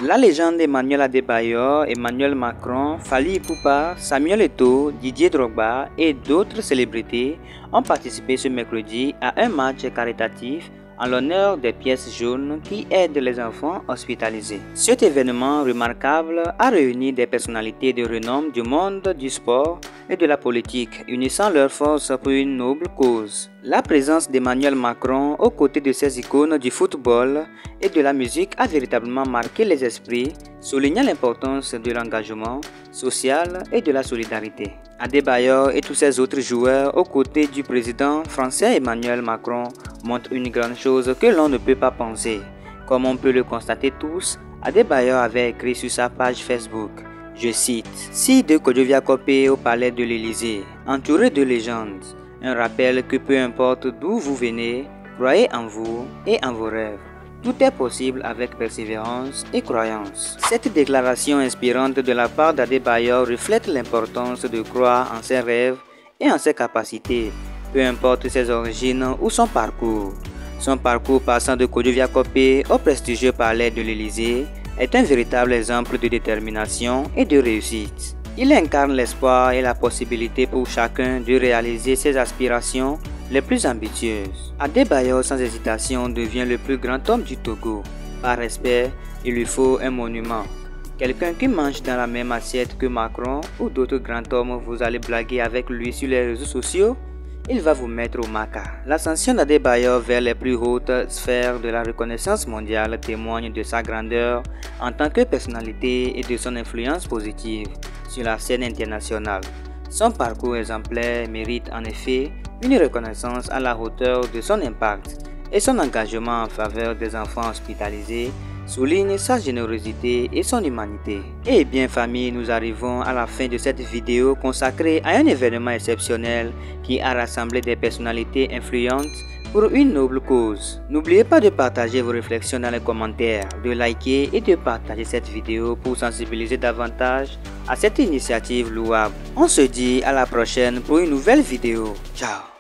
La légende Emmanuel Adebayor, Emmanuel Macron, Fally Ipupa, Samuel Eto'o, Didier Drogba et d'autres célébrités ont participé ce mercredi à un match caritatif en l'honneur des pièces jaunes qui aident les enfants hospitalisés. Cet événement remarquable a réuni des personnalités de renom du monde du sport et de la politique, unissant leurs forces pour une noble cause. La présence d'Emmanuel Macron aux côtés de ces icônes du football et de la musique a véritablement marqué les esprits, soulignant l'importance de l'engagement social et de la solidarité. Adebayor et tous ces autres joueurs aux côtés du président français Emmanuel Macron montrent une grande chose que l'on ne peut pas penser. Comme on peut le constater tous, Adebayor avait écrit sur sa page Facebook, je cite, « Si de Kodjovia Kopé au palais de l'Élysée, entouré de légendes, un rappel que peu importe d'où vous venez, croyez en vous et en vos rêves. Tout est possible avec persévérance et croyance. » Cette déclaration inspirante de la part d'Adebayor reflète l'importance de croire en ses rêves et en ses capacités, peu importe ses origines ou son parcours. Son parcours passant de Kodjovia Kopé au prestigieux palais de l'Élysée est un véritable exemple de détermination et de réussite. Il incarne l'espoir et la possibilité pour chacun de réaliser ses aspirations les plus ambitieuses. Adebayor sans hésitation devient le plus grand homme du Togo. Par respect, il lui faut un monument. Quelqu'un qui mange dans la même assiette que Macron ou d'autres grands hommes, vous allez blaguer avec lui sur les réseaux sociaux, il va vous mettre au maca. L'ascension d'Adebayor vers les plus hautes sphères de la reconnaissance mondiale témoigne de sa grandeur en tant que personnalité et de son influence positive sur la scène internationale. Son parcours exemplaire mérite en effet une reconnaissance à la hauteur de son impact et son engagement en faveur des enfants hospitalisés souligne sa générosité et son humanité. Et bien famille, nous arrivons à la fin de cette vidéo consacrée à un événement exceptionnel qui a rassemblé des personnalités influentes pour une noble cause. N'oubliez pas de partager vos réflexions dans les commentaires, de liker et de partager cette vidéo pour sensibiliser davantage à cette initiative louable. On se dit à la prochaine pour une nouvelle vidéo. Ciao.